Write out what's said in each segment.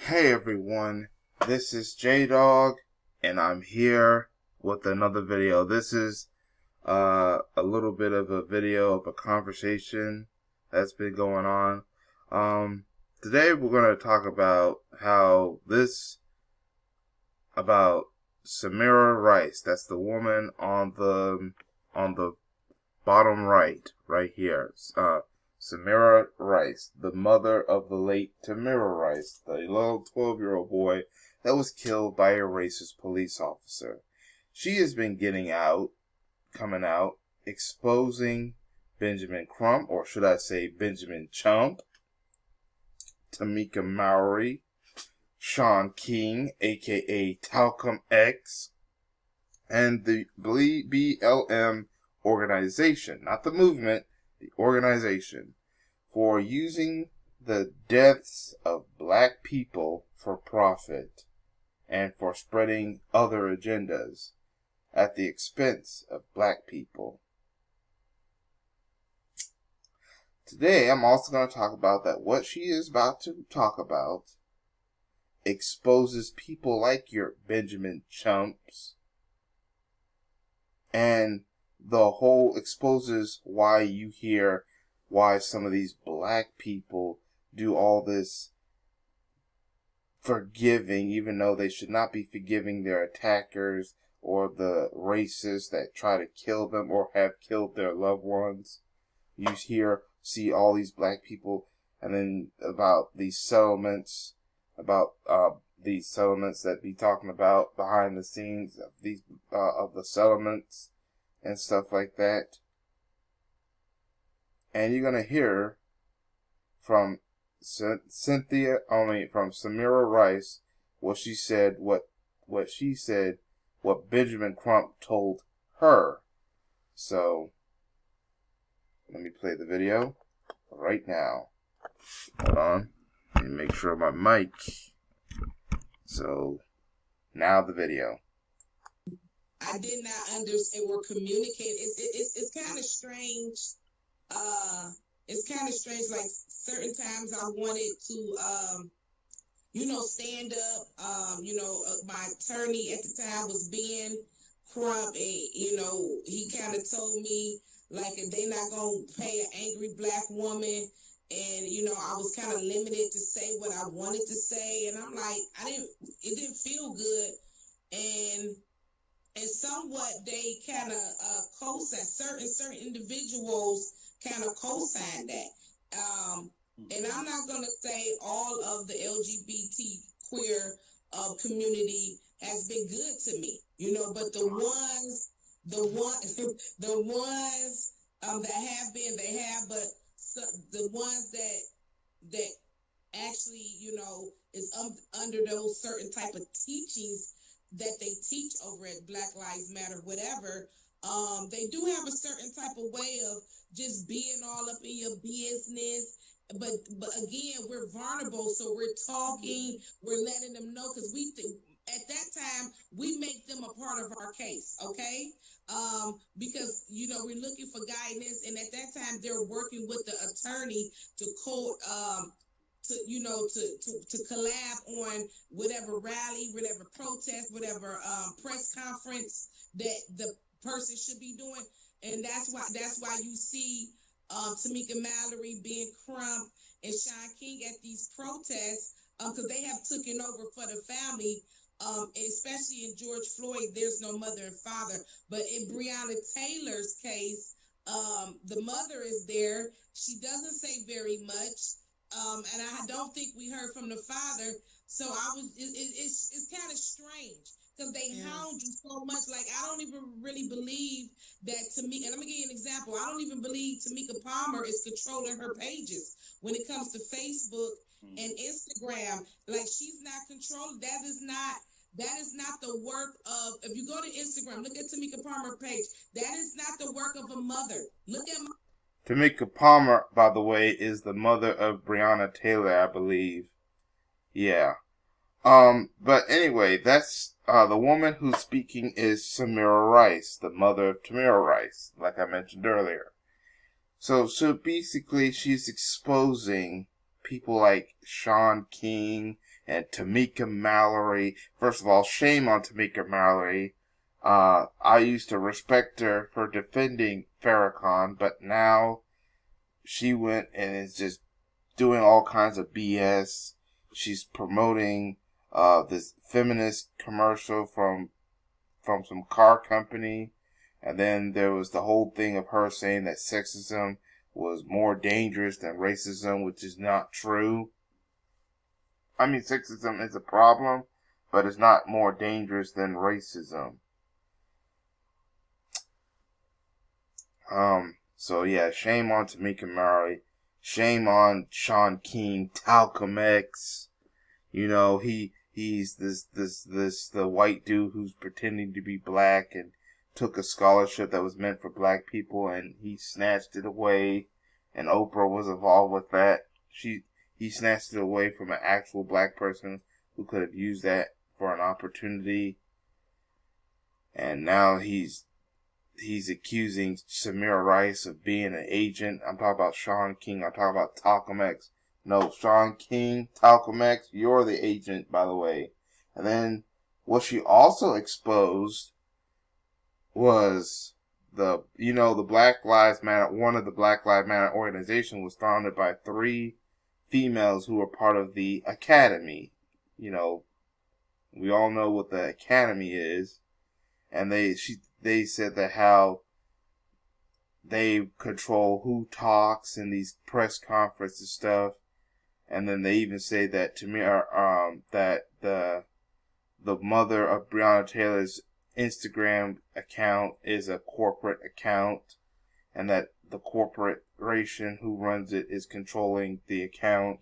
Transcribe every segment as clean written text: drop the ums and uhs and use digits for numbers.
Hey everyone, this is J-Dog, and I'm here with another video. This is a little bit of a video of a conversation that's been going on. Today we're going to talk about about Samaria Rice. That's the woman on the bottom right here. Samaria Rice, the mother of the late Tamira Rice, the little 12-year-old boy that was killed by a racist police officer. She has been coming out, exposing Benjamin Crump, or should I say Benjamin Chump, Tamika Mallory, Sean King, aka Talcum X, and the BLM organization, not the movement, the organization, for using the deaths of black people for profit and for spreading other agendas at the expense of black people. Today, I'm also going to talk about that what she is about to talk about exposes people like your Benjamin Chumps, and the whole exposes why some of these black people do all this forgiving, even though they should not be forgiving their attackers or the racists that try to kill them or have killed their loved ones. You see all these black people, and then about these settlements, that be talking about behind the scenes of of the settlements and stuff like that. And you're gonna hear from Samaria Rice what she said, what Benjamin Crump told her. So let me play the video right now. Hold on, let me make sure my mic. So now the video. I did not understand. We're communicating. It's kind of strange. It's kind of strange. Like certain times I wanted to, stand up. My attorney at the time was Ben Crump, and he kind of told me like if they not gonna pay an angry black woman, and I was kind of limited to say what I wanted to say, and I'm like, it didn't feel good, and somewhat they kind of co-sign, certain individuals kind of co-sign that. And I'm not going to say all of the LGBT queer community has been good to me, but the ones the ones that have been, they have, but the ones that actually, is under those certain type of teachings that they teach over at Black Lives Matter, whatever, they do have a certain type of way of just being all up in your business. But again, we're vulnerable, so we're talking, we're letting them know, because at that time we make them a part of our case, okay? Because we're looking for guidance, and at that time they're working with the attorney to to collab on whatever rally, whatever protest, whatever press conference that the person should be doing. And that's why you see Tamika Mallory, Ben Crump, and Sean King at these protests, because they have taken over for the family, especially in George Floyd. There's no mother and father, but in Breonna Taylor's case, the mother is there. She doesn't say very much. And I don't think we heard from the father. So it's kind of strange, because they hound you so much. Like, I don't even really believe that Tamika, and let me give you an example. I don't even believe Tamika Palmer is controlling her pages when it comes to Facebook and Instagram. Like, she's not controlling. That is not the work of, if you go to Instagram, look at Tamika Palmer page. That is not the work of a mother. Look at Tamika Palmer, by the way, is the mother of Breonna Taylor, I believe. Yeah. But anyway, that's the woman who's speaking is Samaria Rice, the mother of Tamira Rice, like I mentioned earlier. So basically, she's exposing people like Sean King and Tamika Mallory. First of all, shame on Tamika Mallory. I used to respect her for defending Farrakhan, but now she went and is just doing all kinds of BS. She's promoting this feminist commercial from some car company. And then there was the whole thing of her saying that sexism was more dangerous than racism, which is not true. I mean, sexism is a problem, but it's not more dangerous than racism. So yeah, shame on Tamika Mallory. Shame on Sean King, Talcum X. You know, he's the white dude who's pretending to be black and took a scholarship that was meant for black people and he snatched it away, and Oprah was involved with that. He snatched it away from an actual black person who could have used that for an opportunity. And now he's accusing Samaria Rice of being an agent. I'm talking about Sean King. I'm talking about Talcum X. No, Sean King, Talcum X, you're the agent, by the way. And then what she also exposed was the Black Lives Matter. One of the Black Lives Matter organization was founded by 3 females who were part of the Academy. You know, we all know what the Academy is. And they said that how they control who talks in these press conferences and stuff, and then they even say that that the mother of Breonna Taylor's Instagram account is a corporate account, and that the corporation who runs it is controlling the account.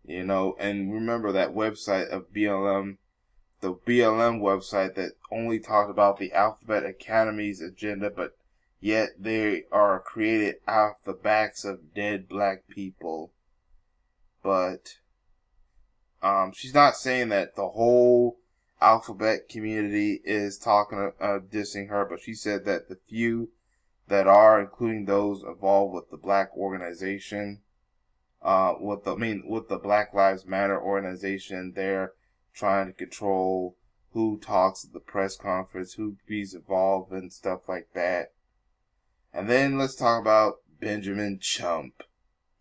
You know, and remember that website of BLM. The BLM website that only talked about the Alphabet Academy's agenda, but yet they are created out of the backs of dead black people. But she's not saying that the whole Alphabet community is dissing her, but she said that the few that are, including those involved with the black organization, with the Black Lives Matter organization, they're trying to control who talks at the press conference, who is involved and stuff like that. And then let's talk about Benjamin Chump.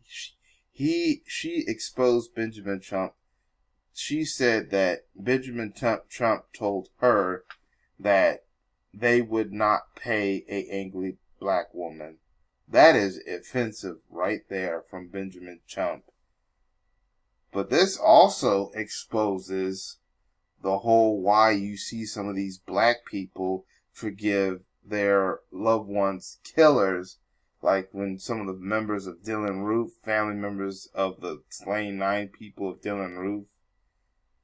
She exposed Benjamin Chump. She said that Benjamin Trump told her that they would not pay a angry black woman. That is offensive right there from Benjamin Chump. But this also exposes the whole why you see some of these black people forgive their loved ones' killers. Like when some of the members of Dylann Roof, family members of the slain 9 people of Dylann Roof,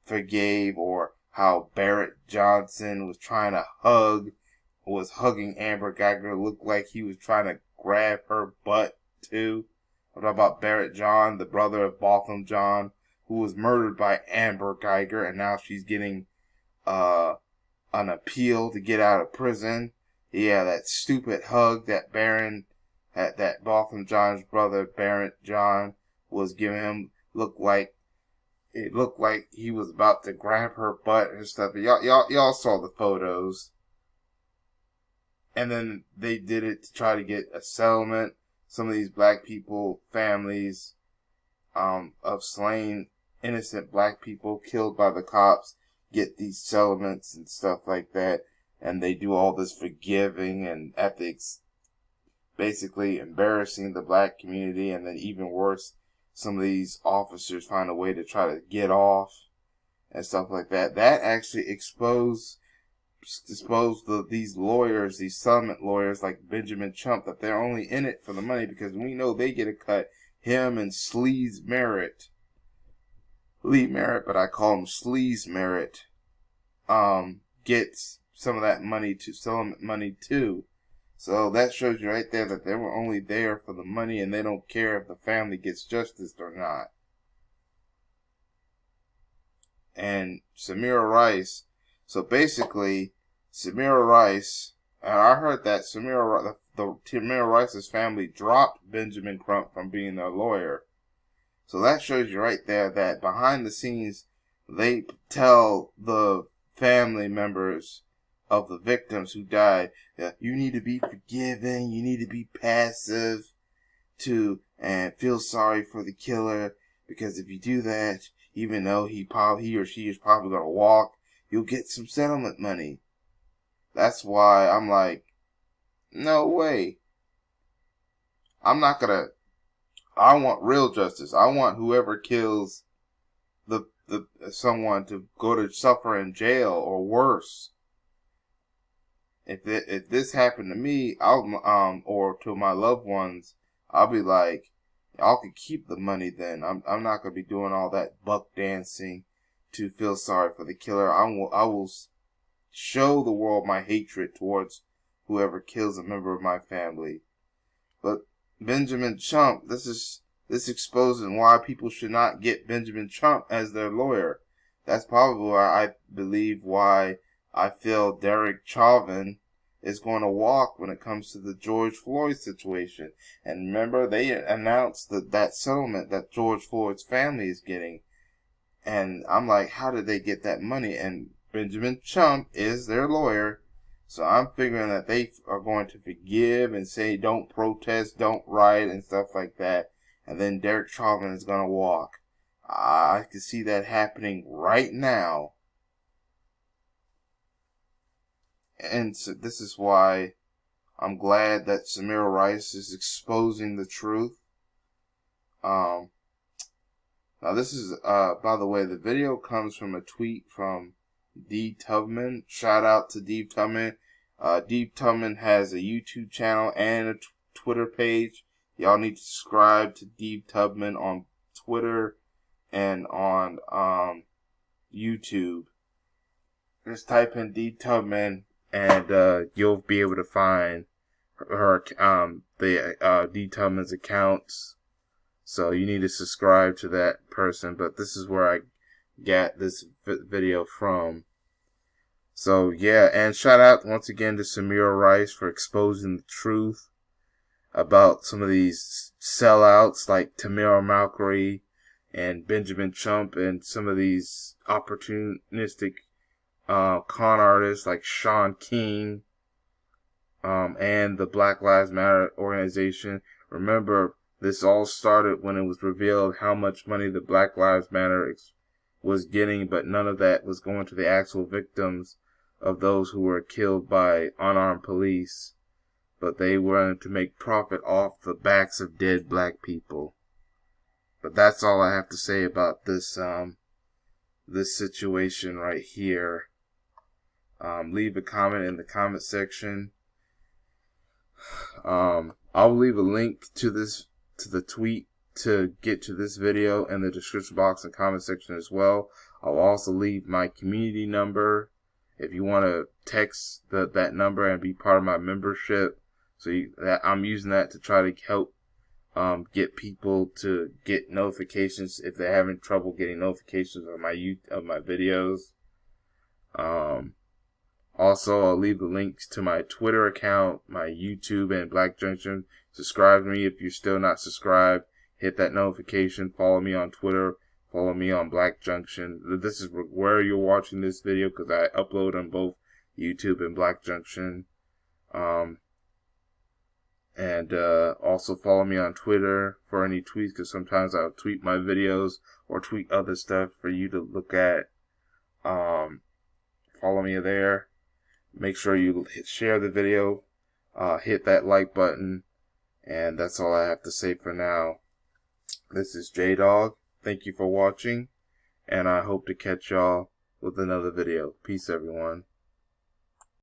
forgave, or how Barrett Johnson was hugging Amber Geiger, looked like he was trying to grab her butt too. I'm talking about Barrett John, the brother of Botham John, who was murdered by Amber Geiger, and now she's getting an appeal to get out of prison. Yeah, that stupid hug that that Botham John's brother, Barrett John, was giving him, looked like he was about to grab her butt and stuff. Y'all saw the photos. And then they did it to try to get a settlement. Some of these black people, families, of slain innocent black people killed by the cops, get these settlements and stuff like that, and they do all this forgiving and ethics, basically embarrassing the black community. And then even worse, some of these officers find a way to try to get off and stuff like that. That actually exposed these lawyers, these settlement lawyers like Benjamin Chump, that they're only in it for the money, because we know they get a cut. Him and Sleaze Merritt, Lee Merritt, but I call him Sleaze Merritt, gets some of that money to settlement money too. So that shows you right there that they were only there for the money, and they don't care if the family gets justice or not. And Samaria Rice. So basically, Samaria Rice, and I heard that the the Tamir Rice's family dropped Benjamin Crump from being their lawyer. So that shows you right there that behind the scenes, they tell the family members of the victims who died that you need to be forgiving, you need to be passive and feel sorry for the killer, because if you do that, even though he or she is probably going to walk, you'll get some settlement money. That's why I'm like, no way. I want real justice. I want whoever kills the someone to go to suffer in jail or worse. If this happened to me, or to my loved ones, I'll be like, y'all can keep the money then. I'm not gonna be doing all that buck dancing to feel sorry for the killer. I will show the world my hatred towards whoever kills a member of my family. But Benjamin Chump, this exposing why people should not get Benjamin Chump as their lawyer. That's probably why I believe why I feel Derek Chauvin is going to walk when it comes to the George Floyd situation. And remember, they announced that settlement that George Floyd's family is getting. And I'm like, how did they get that money? And Benjamin Chump is their lawyer. So I'm figuring that they are going to forgive and say don't protest, don't riot, and stuff like that. And then Derek Chauvin is going to walk. I can see that happening right now. And so this is why I'm glad that Samaria Rice is exposing the truth. Now this is, by the way, the video comes from a tweet from D. Tubman. Shout out to D. Tubman. D. Tubman has a YouTube channel and a Twitter page. Y'all need to subscribe to D. Tubman on Twitter and on YouTube. Just type in D. Tubman and you'll be able to find her D. Tubman's accounts. So you need to subscribe to that person. But this is where I got this video from. So yeah, and shout out once again to Samaria Rice for exposing the truth about some of these sellouts like Tamir Mallory and Benjamin Chump, and some of these opportunistic con artists like Sean King and the Black Lives Matter organization. Remember, this all started when it was revealed how much money the Black Lives Matter was getting, but none of that was going to the actual victims of those who were killed by unarmed police. But they wanted to make profit off the backs of dead black people. But that's all I have to say about this this situation right here. Leave a comment in the comment section. I'll leave a link to the tweet to get to this video in the description box and comment section as well. I'll also leave my community number if you want to text that number and be part of my membership. So I'm using that to try to help get people to get notifications if they're having trouble getting notifications of my videos. Also, I'll leave the links to my Twitter account, my YouTube, and Black Junction. Subscribe to me if you're still not subscribed. Hit that notification. Follow me on Twitter. Follow me on Black Junction. This is where you're watching this video because I upload on both YouTube and Black Junction. And also follow me on Twitter for any tweets, because sometimes I'll tweet my videos or tweet other stuff for you to look at. Follow me there. Make sure you share the video, hit that like button, and that's all I have to say for now. This is J-Dog. Thank you for watching, and I hope to catch y'all with another video. Peace, everyone.